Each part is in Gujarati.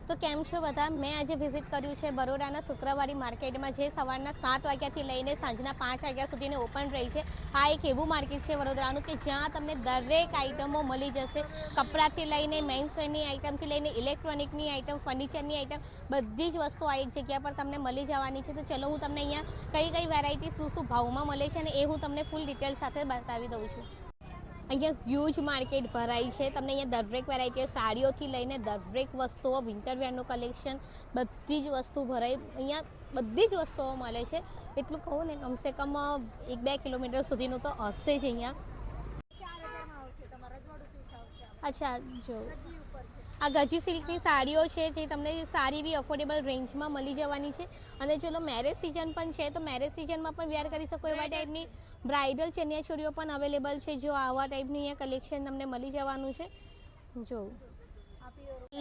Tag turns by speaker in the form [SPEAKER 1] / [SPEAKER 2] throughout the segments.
[SPEAKER 1] તો કેમ છો બધા? મેં આજે વિઝિટ કર્યું છે બરોડાના શુક્રવારી માર્કેટમાં, જે સવારના 7 વાગ્યાથી લઈને સાંજના 5 વાગ્યા સુધીને ઓપન રહી છે. આ એક એવું માર્કેટ છે વડોદરાનું કે જ્યાં તમને દરેક આઇટમો મળી જશે. કપડાથી લઈને મેન્સવેરની આઇટમથી લઈને ઇલેક્ટ્રોનિકની આઇટમ, ફર્નિચરની આઇટમ, બધી જ વસ્તુ આ એક જગ્યા પર તમને મળી જવાની છે. તો ચલો હું તમને અહીંયા કઈ વેરાયટી શું ભાવમાં મળે છે અને એ હું તમને ફૂલ ડિટેલ સાથે બતાવી દઉં છું. અહીંયા હ્યુજ માર્કેટ ભરાઈ છે. તમને અહીંયા દરેક વેરાયટી સાડીઓથી લઈને દરેક વસ્તુઓ, વિન્ટરવેરનું કલેક્શન, બધી જ વસ્તુ ભરાઈ, અહીંયા બધી જ વસ્તુઓ મળે છે. એટલું કહું ને, કમસે કમ 1-2 કિલોમીટર સુધીનું તો હશે જ અહીંયા. અચ્છા, જો આ ગજી સિલ્કની સાડીઓ છે જે તમને સારી બી અફોર્ડેબલ રેન્જમાં મળી જવાની છે. અને ચલો મેરેજ સિઝન પણ છે, તો મેરેજ સિઝનમાં પણ વેર કરી શકો એવા ટાઈપની બ્રાઇડલ ચણિયાચોળીઓ પણ અવેલેબલ છે. જો આવા ટાઈપની અહીંયા કલેક્શન તમને મળી જવાનું છે. જો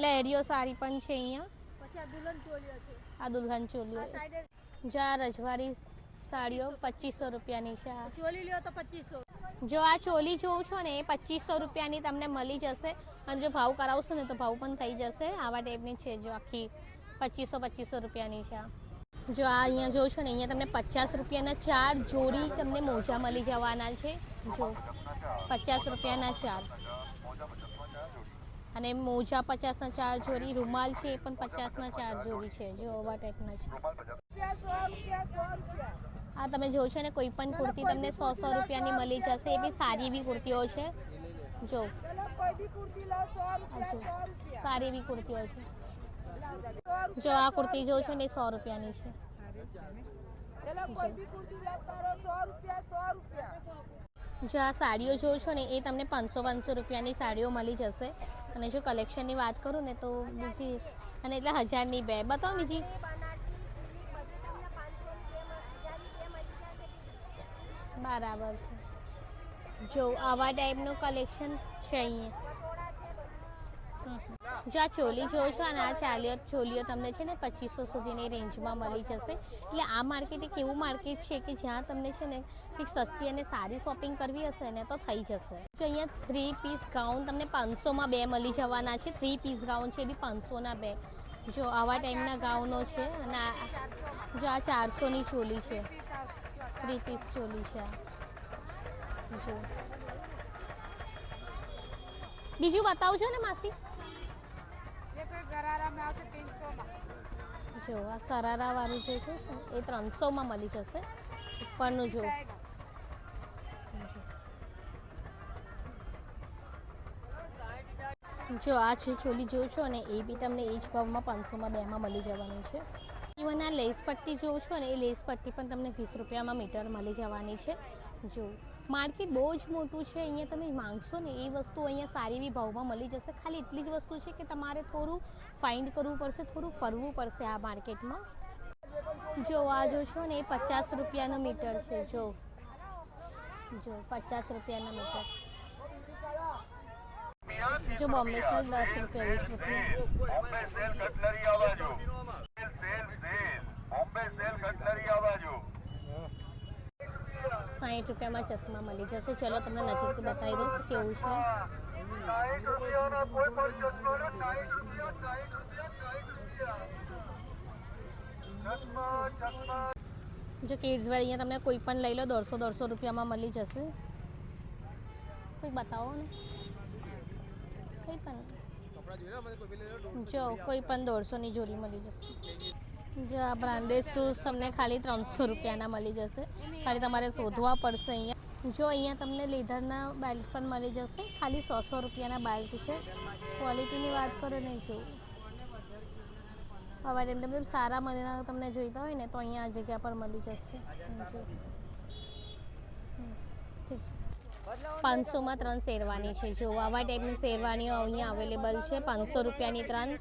[SPEAKER 1] લહેરિયો સાડી પણ છે અહીંયા.
[SPEAKER 2] પછી આ દુલ્હન ચોલીઓ છે.
[SPEAKER 1] આ દુલ્હન ચોલીઓ, જો આ રજવાડી સાડીઓ 2500 રૂપિયાની છે. આ
[SPEAKER 2] ચોલી લ્યો તો 2500.
[SPEAKER 1] જો આ ચોલી જોઉં છો ને એ 2500 રૂપિયાની તમને મળી જશે. અને જો ભાવ કરાવશો ને તો ભાવ પણ થઈ જશે. આવા ટાઈપની છે, જો આખી 2500 રૂપિયાની છે. જો આ અહીંયા જોઉં છો ને, અહીંયા તમને 50 રૂપિયાના 4 જોડી તમને મોજા મળી જવાના છે. જો 50 રૂપિયાના 4, અને મોજા 50ના 4 જોડી. રૂમાલ છે એ પણ 50ના 4 જોડી છે. જો આવા ટાઈપના છે. આ તમે જો છો ને, કોઈ પણ કુર્તી તમને 100 રૂપિયાની મળી જશે. એ બી સારી એવી કુર્તીઓ છે. જો સારી એવી કુર્તીઓ છે. જો આ કુર્તી જો છો ને, 100 રૂપિયાની છે. જો આ સાડીઓ જો છો ને, એ તમને 500 રૂપિયાની સાડીઓ મળી જશે. અને જો કલેક્શનની વાત કરું ને તો બીજી, અને એટલે 1000ની બે બતાવો બીજી. બરાબર છે. જો આવા ટાઈપનું કલેક્શન છે અહીંયા. જો આ ચોલી જોઉં છો, અને આ ચોલીઓ તમને છે ને 2500 સુધીની રેન્જમાં મળી જશે. એટલે આ માર્કેટ એક એવું માર્કેટ છે કે જ્યાં તમને છે ને કંઈક સસ્તી અને સારી શોપિંગ કરવી હશે ને તો થઈ જશે. જો અહીંયા 3 પીસ ગાઉન તમને 500માં 2 મળી જવાના છે. 3 પીસ ગાઉન છે, એ બી 500ના 2. જો આવા ટાઈપના ગાઉનો છે. અને જો આ 400ની ચોલી છે, 3 પીસ ચોલી છે. જો બીજું બતાવજો ને માસી. જો આ સરારા વાળું જે છે એ 300માં મળી જશે. ઉપરનું જો આ છે ચોલી જો છો ને, એ બી તમને એ જ ભાવમાં 500માં 2માં મળી જવાની છે. ઇવન આ લેસ પટ્ટી જોઉં છો ને, એ લેસ પટ્ટી પણ તમને 20 રૂપિયામાં મીટર મળી જવાની છે. જો માર્કેટ બહુ જ મોટું છે. અહીંયા તમે માંગશો ને એ વસ્તુ અહીંયા સારી એવી ભાવમાં મળી જશે. ખાલી એટલી જ વસ્તુ છે કે તમારે થોડું ફાઇન્ડ કરવું પડશે, થોડું ફરવું પડશે આ માર્કેટમાં. જો આ જો છો ને, એ 50 રૂપિયાનો મીટર છે. જો 50 રૂપિયાના મીટર. જો બોમ્બે સેલ 10 રૂપિયા, 20 રૂપિયા. 60 રૂપિયામાં ચશ્મા મળી જશે. ચલો તમને નજીકથી બતાવી દઉં કે કેવું છે. જો કિડ્સ વેર અહીંયા તમને કોઈ પણ લઈ લો 150 રૂપિયામાં મળી જશે. કોઈ બતાવો ને, કંઈ પણ. જો કોઈ પણ 150ની જોડી મળી જશે. જો આ બ્રાન્ડેડ શૂઝ તમને ખાલી 300 રૂપિયાના મળી જશે. ખાલી તમારે શોધવા પડશે અહીંયા. જો અહીંયા તમને લેધરના બેલ્ટ પણ મળી જશે. ખાલી 100 રૂપિયાના બેલ્ટ છે. ક્વોલિટીની વાત કરો ને, જો હવે એકદમ સારા મને તમને જોઈતા હોય ને તો અહીંયા આ જગ્યા પર મળી જશે. જો ઠીક છે. 500માં 3 શેરવાની છે. જો આવા ટાઈપની શેરવાનીઓ અહીંયા અવેલેબલ છે. 500 રૂપિયાની 3.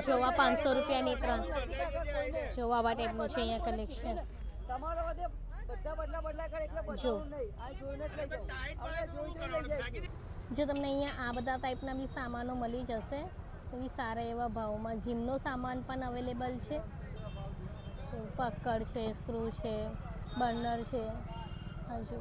[SPEAKER 1] જોવા 500 રૂપિયાની 3. જોવા આવા ટાઈપનું છે અહીંયા કલેક્શન. જો તમને અહીંયા આ બધા ટાઈપના બી સામાનો મળી જશે. એવી સારા એવા ભાવમાં. જીમનો સામાન પણ અવેલેબલ છે. પકડ છે, સ્ક્રૂ છે, બર્નર છે. હજુ